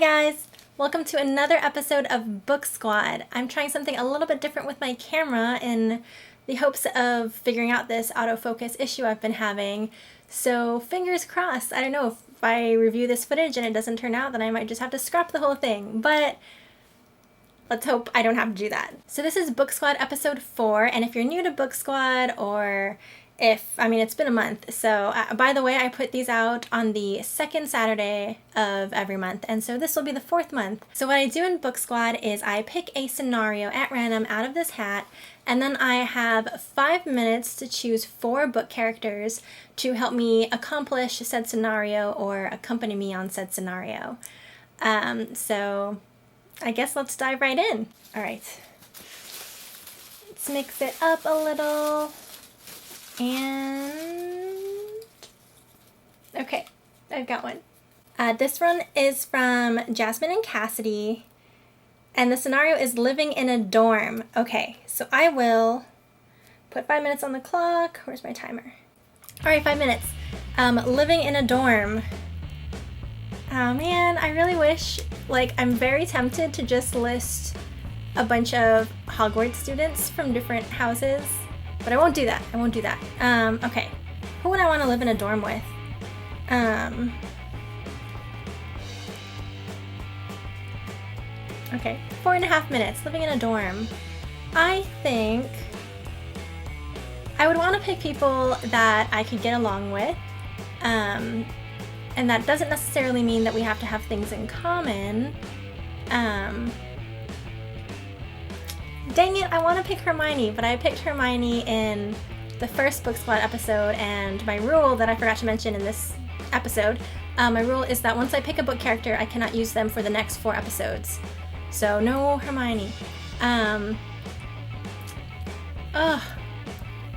guys! Welcome to another episode of Book Squad. I'm trying something a little bit different with my camera in the hopes of figuring out this autofocus issue I've been having. So fingers crossed. I don't know, if I review this footage and it doesn't turn out, then I might just have to scrap the whole thing. But let's hope I don't have to do that. So this is Book Squad episode 4, and if you're new to Book Squad, or it's been a month, so by the way, I put these out on the second Saturday of every month, and so this will be the 4th month. So what I do in Book Squad is I pick a scenario at random out of this hat, and then I have 5 minutes to choose 4 book characters to help me accomplish said scenario or accompany me on said scenario. So I guess let's dive right in. All right, let's mix it up a little. And okay, I've got one. This one is from Jasmine and Cassidy, and the scenario is living in a dorm. Okay, so I will put 5 minutes on the clock. Where's my timer? All right, 5 minutes. Living in a dorm. Oh man, I really wish, I'm very tempted to just list a bunch of Hogwarts students from different houses. But I won't do that. Okay. Who would I want to live in a dorm with? Okay, 4.5 minutes, living in a dorm. I think I would want to pick people that I could get along with. And that doesn't necessarily mean that we have to have things in common. Dang it, I want to pick Hermione, but I picked Hermione in the first Book Squad episode, and my rule that I forgot to mention in this episode, my rule is that once I pick a book character, I cannot use them for the next 4 episodes. So no Hermione.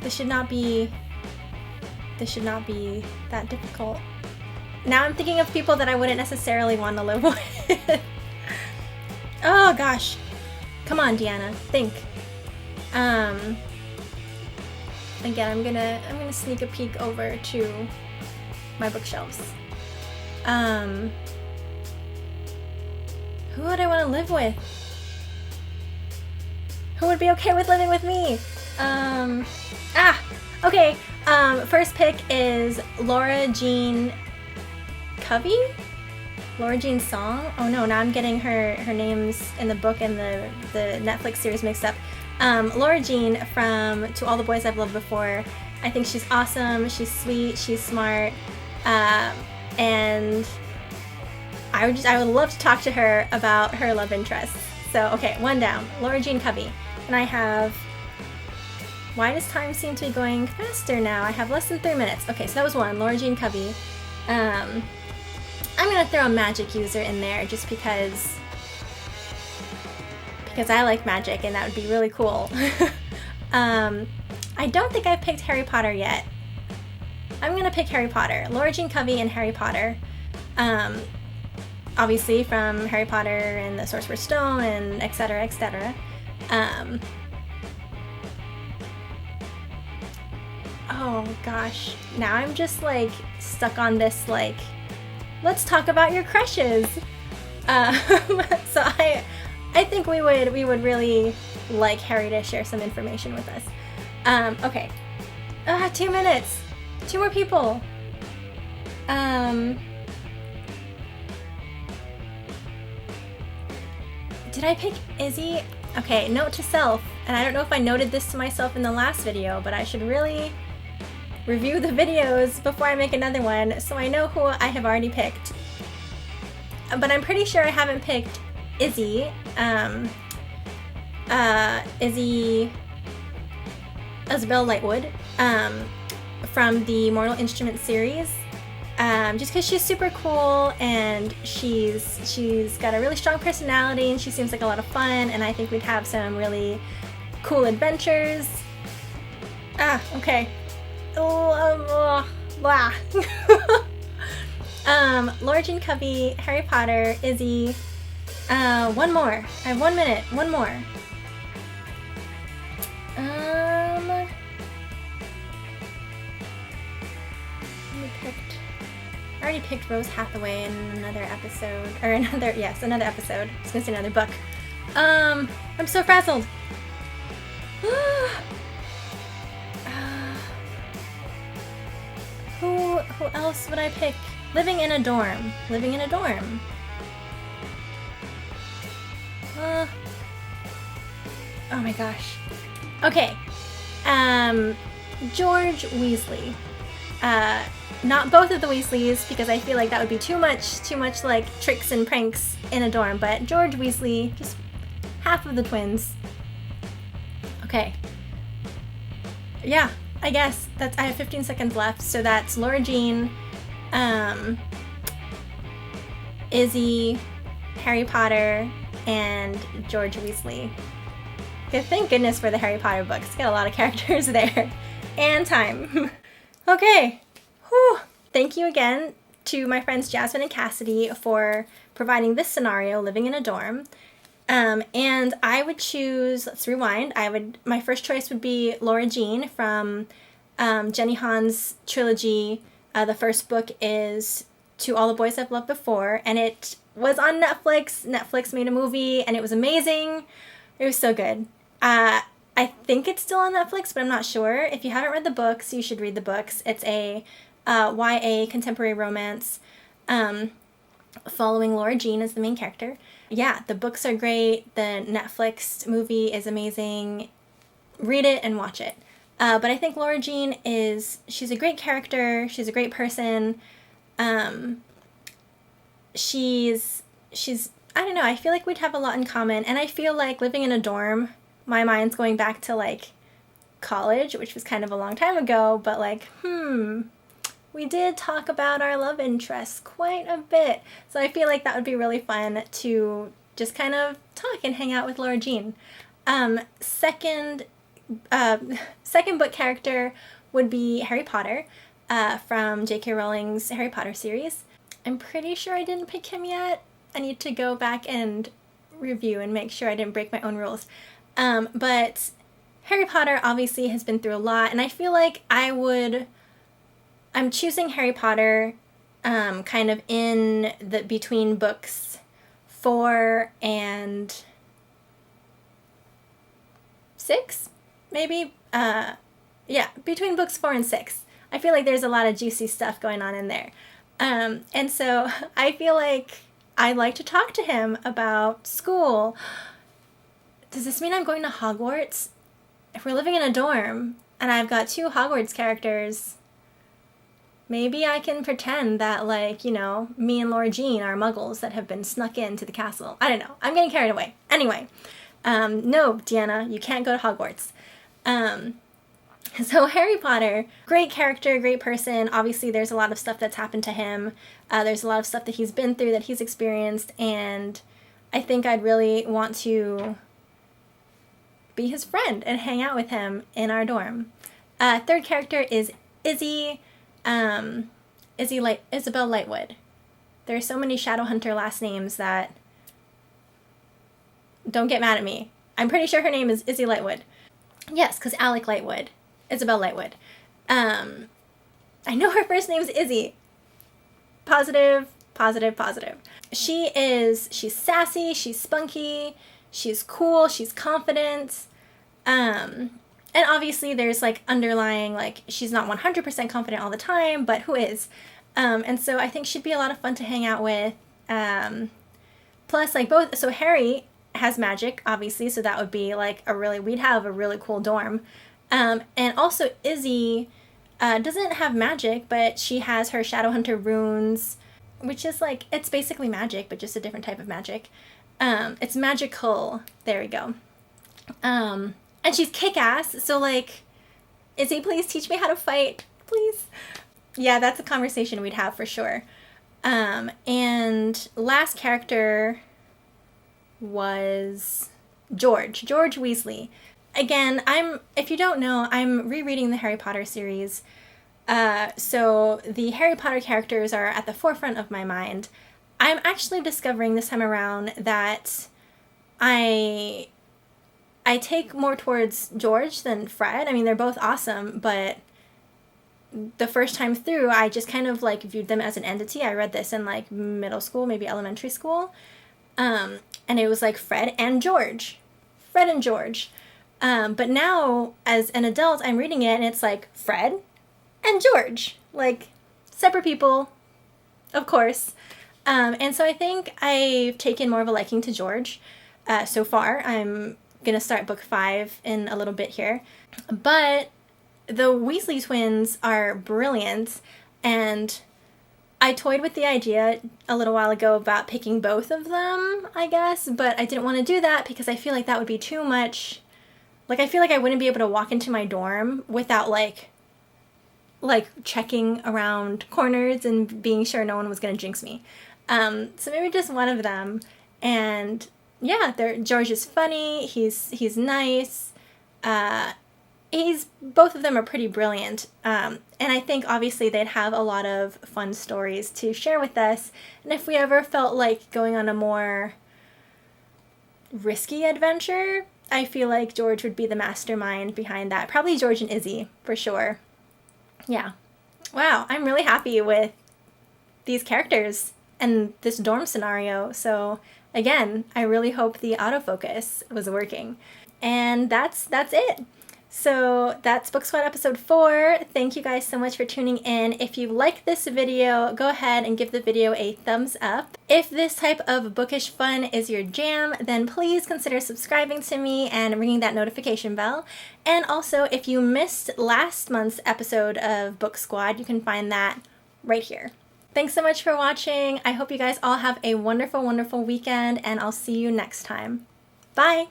This should not be that difficult. Now I'm thinking of people that I wouldn't necessarily want to live with. Oh gosh. Come on, Deanna, think. Again, I'm gonna sneak a peek over to my bookshelves. Who would I want to live with? Who would be okay with living with me? Okay. First pick is Laura Jean Covey? Laura Jean Song? Oh no, now I'm getting her names in the book and the Netflix series mixed up. Laura Jean from To All the Boys I've Loved Before. I think she's awesome, she's sweet, she's smart, and I would love to talk to her about her love interests. So okay, 1 down, Laura Jean Covey. And I have, why does time seem to be going faster now? I have less than 3 minutes. Okay, so that was 1, Laura Jean Covey. I'm gonna throw a magic user in there just because I like magic and that would be really cool. I don't think I've picked Harry Potter yet. I'm gonna pick Harry Potter. Laura Jean Covey and Harry Potter. Obviously from Harry Potter and the Sorcerer's Stone and etc, etc. Oh gosh, now I'm just stuck on this let's talk about your crushes. So I think we would really like Harry to share some information with us. Okay. 2 minutes. 2 more people. Did I pick Izzy? Okay, note to self, and I don't know if I noted this to myself in the last video, but I should really review the videos before I make another one so I know who I have already picked. But I'm pretty sure I haven't picked Izzy. Izzy Isabel Lightwood from the Mortal Instruments series. Just because she's super cool and she's got a really strong personality and she seems like a lot of fun, and I think we'd have some really cool adventures. Okay. Blah. Laura Jean Covey, Harry Potter, Izzy. 1 more. I have 1 minute. 1 more. already picked Rose Hathaway in another episode, or another episode. I was gonna say another book. I'm so frazzled. Who else would I pick? Living in a dorm. Oh my gosh. Okay. George Weasley. Not both of the Weasleys, because I feel like that would be too much like tricks and pranks in a dorm, but George Weasley, just half of the twins. Okay. Yeah, I guess I have 15 seconds left, so that's Laura Jean, Izzy, Harry Potter, and George Weasley. Thank goodness for the Harry Potter books. Got a lot of characters there. And time. Okay. Whew. Thank you again to my friends Jasmine and Cassidy for providing this scenario, living in a dorm. And I would choose, let's rewind, my first choice would be Laura Jean from Jenny Han's trilogy. The first book is To All the Boys I've Loved Before, and it was on Netflix. Netflix made a movie, and it was amazing. It was so good. I think it's still on Netflix, but I'm not sure. If you haven't read the books, you should read the books. It's a YA contemporary romance following Laura Jean as the main character. Yeah, the books are great. The Netflix movie is amazing. Read it and watch it. But I think Laura Jean she's a great character. She's a great person. She's I don't know, I feel like we'd have a lot in common. And I feel like living in a dorm, my mind's going back to like college, which was kind of a long time ago, but like, we did talk about our love interests quite a bit. So I feel like that would be really fun to just kind of talk and hang out with Laura Jean. Second book character would be Harry Potter from J.K. Rowling's Harry Potter series. I'm pretty sure I didn't pick him yet. I need to go back and review and make sure I didn't break my own rules. But Harry Potter obviously has been through a lot, and I feel like I'm choosing Harry Potter kind of in the between books 4 and 6, maybe? Yeah, between books 4 and 6. I feel like there's a lot of juicy stuff going on in there. And so I feel like I'd like to talk to him about school. Does this mean I'm going to Hogwarts? If we're living in a dorm and I've got 2 Hogwarts characters, maybe I can pretend that, like, you know, me and Laura Jean are muggles that have been snuck into the castle. I don't know. I'm getting carried away. Anyway, no, Deanna, you can't go to Hogwarts. So Harry Potter, great character, great person. Obviously, there's a lot of stuff that's happened to him. There's a lot of stuff that he's been through, that he's experienced, and I think I'd really want to be his friend and hang out with him in our dorm. Third character is Izzy. Isabel Lightwood. There are so many Shadowhunter last names that, don't get mad at me. I'm pretty sure her name is Izzy Lightwood. Yes, because Alec Lightwood. Isabel Lightwood. I know her first name's Izzy. Positive. She's sassy, she's spunky, she's cool, she's confident. And obviously there's like underlying, like, she's not 100% confident all the time, but who is? And so I think she'd be a lot of fun to hang out with. Plus, like, so Harry has magic, obviously, so that would be like we'd have a really cool dorm. And also Izzy doesn't have magic, but she has her Shadowhunter runes, which is like, it's basically magic, but just a different type of magic. It's magical. There we go. And she's kick-ass, so like, Izzy, please teach me how to fight, please. Yeah, that's a conversation we'd have for sure. And last character was George Weasley. Again, if you don't know, I'm rereading the Harry Potter series. So the Harry Potter characters are at the forefront of my mind. I'm actually discovering this time around that I take more towards George than Fred. I mean, they're both awesome, but the first time through, I just kind of like viewed them as an entity. I read this in like middle school, maybe elementary school. And it was like Fred and George. Fred and George. But now, as an adult, I'm reading it and it's like Fred and George. Like, separate people, of course. And so I think I've taken more of a liking to George so far. I'm going to start book 5 in a little bit here. But the Weasley twins are brilliant, and I toyed with the idea a little while ago about picking both of them, I guess, but I didn't want to do that because I feel like that would be too much. Like, I feel like I wouldn't be able to walk into my dorm without, like checking around corners and being sure no one was going to jinx me. So maybe just one of them. And yeah, George is funny. He's nice. Both of them are pretty brilliant. And I think obviously they'd have a lot of fun stories to share with us. And if we ever felt like going on a more risky adventure, I feel like George would be the mastermind behind that. Probably George and Izzy, for sure. Yeah. Wow, I'm really happy with these characters and this dorm scenario. So again, I really hope the autofocus was working. And that's it. So that's Book Squad episode 4. Thank you guys so much for tuning in. If you like this video, go ahead and give the video a thumbs up. If this type of bookish fun is your jam, then please consider subscribing to me and ringing that notification bell. And also, if you missed last month's episode of Book Squad, you can find that right here. Thanks so much for watching. I hope you guys all have a wonderful, wonderful weekend, and I'll see you next time. Bye!